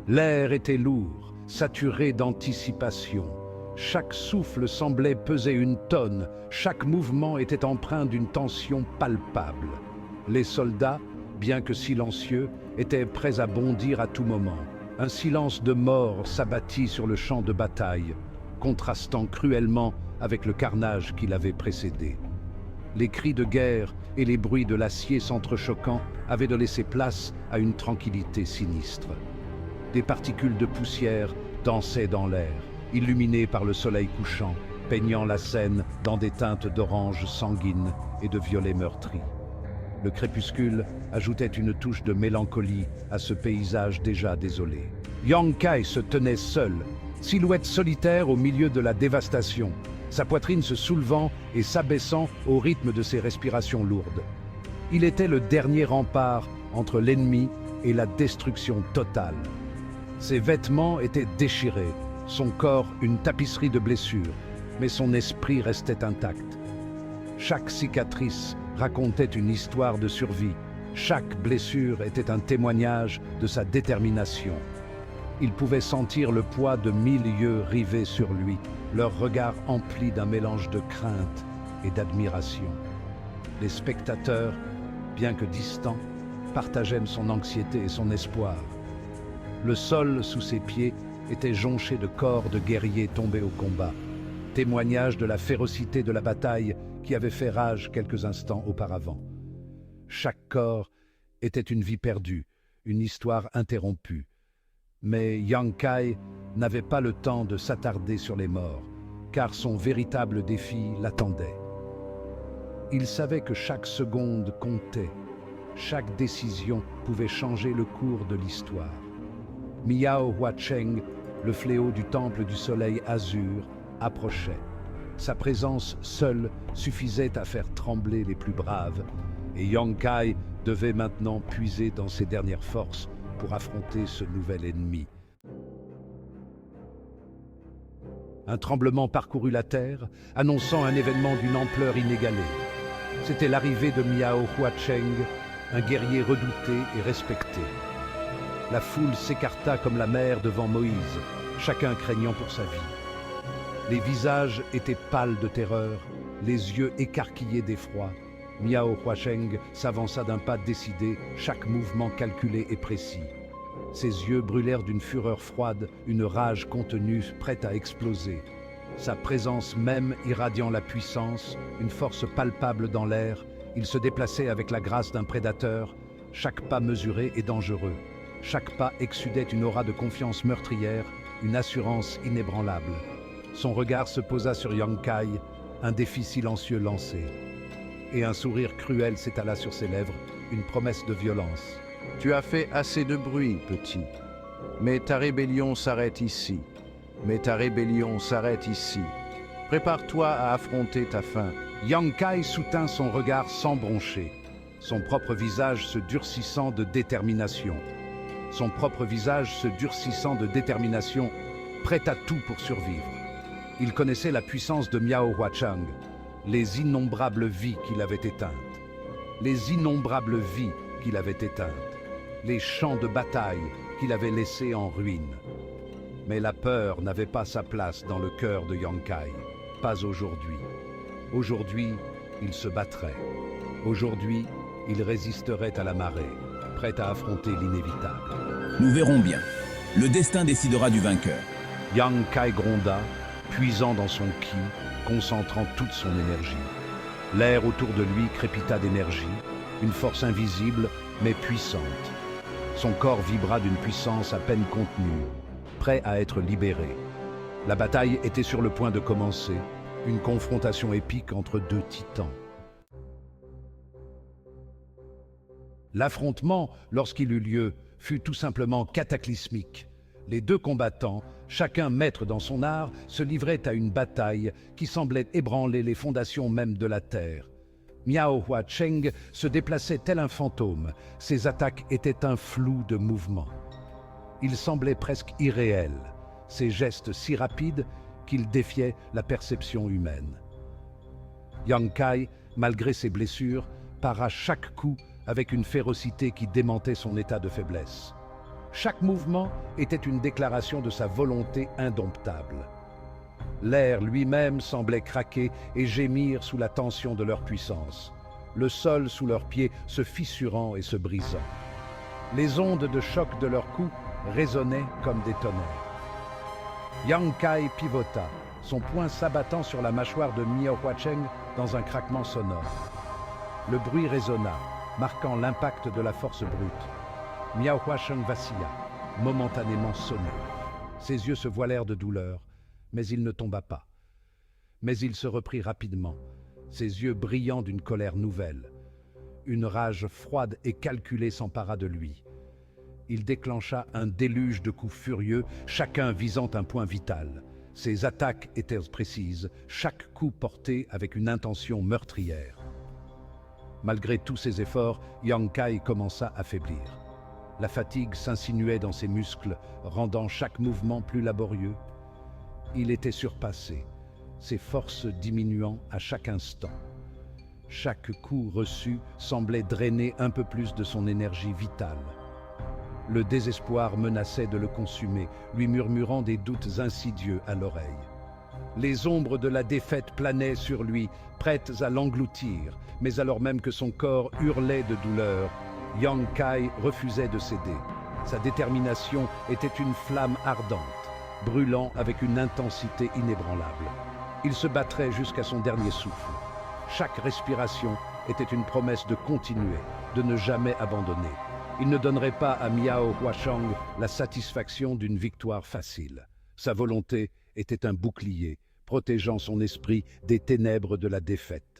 L'air était lourd, saturé d'anticipation. Chaque souffle semblait peser une tonne, chaque mouvement était empreint d'une tension palpable. Les soldats, bien que silencieux, étaient prêts à bondir à tout moment. Un silence de mort s'abattit sur le champ de bataille, contrastant cruellement avec le carnage qui l'avait précédé. Les cris de guerre et les bruits de l'acier s'entrechoquant avaient de laisser place à une tranquillité sinistre. Des particules de poussière dansaient dans l'air, illuminées par le soleil couchant, peignant la scène dans des teintes d'orange sanguine et de violet meurtri. Le crépuscule ajoutait une touche de mélancolie à ce paysage déjà désolé. Yang Kai se tenait seul, silhouette solitaire au milieu de la dévastation, sa poitrine se soulevant et s'abaissant au rythme de ses respirations lourdes. Il était le dernier rempart entre l'ennemi et la destruction totale. Ses vêtements étaient déchirés, son corps une tapisserie de blessures, mais son esprit restait intact. Chaque cicatrice racontait une histoire de survie, chaque blessure était un témoignage de sa détermination. Il pouvait sentir le poids de 1000 yeux rivés sur lui, leur regard empli d'un mélange de crainte et d'admiration. Les spectateurs, bien que distants, partageaient son anxiété et son espoir. Le sol sous ses pieds était jonché de corps de guerriers tombés au combat, témoignage de la férocité de la bataille qui avait fait rage quelques instants auparavant. Chaque corps était une vie perdue, une histoire interrompue. Mais Yang Kai n'avait pas le temps de s'attarder sur les morts, car son véritable défi l'attendait. Il savait que chaque seconde comptait, chaque décision pouvait changer le cours de l'histoire. Miao Huacheng, le fléau du temple du soleil azur, approchait. Sa présence seule suffisait à faire trembler les plus braves, et Yang Kai devait maintenant puiser dans ses dernières forces pour affronter ce nouvel ennemi. Un tremblement parcourut la terre, annonçant un événement d'une ampleur inégalée. C'était l'arrivée de Miao Huacheng, un guerrier redouté et respecté. La foule s'écarta comme la mer devant Moïse, chacun craignant pour sa vie. Les visages étaient pâles de terreur, les yeux écarquillés d'effroi. Miao Huacheng s'avança d'un pas décidé, chaque mouvement calculé et précis. Ses yeux brûlèrent d'une fureur froide, une rage contenue, prête à exploser. Sa présence même irradiant la puissance, une force palpable dans l'air, il se déplaçait avec la grâce d'un prédateur, chaque pas mesuré et dangereux. Chaque pas exsudait une aura de confiance meurtrière, une assurance inébranlable. Son regard se posa sur Yang Kai, un défi silencieux lancé. Et un sourire cruel s'étala sur ses lèvres, une promesse de violence. Tu as fait assez de bruit, petit. Mais ta rébellion s'arrête ici. Mais ta rébellion s'arrête ici. Prépare-toi à affronter ta fin. Yang Kai soutint son regard sans broncher, son propre visage se durcissant de détermination. Son propre visage se durcissant de détermination, prêt à tout pour survivre. Il connaissait la puissance de Miao Huacheng, les innombrables vies qu'il avait éteintes. Les innombrables vies qu'il avait éteintes. Les champs de bataille qu'il avait laissés en ruine. Mais la peur n'avait pas sa place dans le cœur de Yang Kai. Pas aujourd'hui. Aujourd'hui, il se battrait. Aujourd'hui, il résisterait à la marée, prêt à affronter l'inévitable. Nous verrons bien. Le destin décidera du vainqueur. Yang Kai gronda, puisant dans son ki, concentrant toute son énergie. L'air autour de lui crépita d'énergie, une force invisible mais puissante. Son corps vibra d'une puissance à peine contenue, prêt à être libéré. La bataille était sur le point de commencer, une confrontation épique entre deux titans. L'affrontement, lorsqu'il eut lieu, fut tout simplement cataclysmique. Les deux combattants, chacun maître dans son art, se livraient à une bataille qui semblait ébranler les fondations même de la terre. Miao Huacheng se déplaçait tel un fantôme, ses attaques étaient un flou de mouvements. Il semblait presque irréel, ses gestes si rapides qu'il défiait la perception humaine. Yang Kai, malgré ses blessures, para chaque coup avec une férocité qui démentait son état de faiblesse. Chaque mouvement était une déclaration de sa volonté indomptable. L'air lui-même semblait craquer et gémir sous la tension de leur puissance, le sol sous leurs pieds se fissurant et se brisant. Les ondes de choc de leurs coups résonnaient comme des tonnerres. Yang Kai pivota, son poing s'abattant sur la mâchoire de Miao Huacheng dans un craquement sonore. Le bruit résonna, marquant l'impact de la force brute. Miao Huacheng vacilla, momentanément sonné. Ses yeux se voilèrent de douleur, mais il ne tomba pas. Mais il se reprit rapidement, ses yeux brillants d'une colère nouvelle. Une rage froide et calculée s'empara de lui. Il déclencha un déluge de coups furieux, chacun visant un point vital. Ses attaques étaient précises, chaque coup porté avec une intention meurtrière. Malgré tous ses efforts, Yang Kai commença à faiblir. La fatigue s'insinuait dans ses muscles, rendant chaque mouvement plus laborieux. Il était surpassé, ses forces diminuant à chaque instant. Chaque coup reçu semblait drainer un peu plus de son énergie vitale. Le désespoir menaçait de le consumer, lui murmurant des doutes insidieux à l'oreille. Les ombres de la défaite planaient sur lui, prêtes à l'engloutir, mais alors même que son corps hurlait de douleur, Yang Kai refusait de céder. Sa détermination était une flamme ardente, brûlant avec une intensité inébranlable. Il se battrait jusqu'à son dernier souffle. Chaque respiration était une promesse de continuer, de ne jamais abandonner. Il ne donnerait pas à Miao Huacheng la satisfaction d'une victoire facile. Sa volonté était un bouclier, protégeant son esprit des ténèbres de la défaite.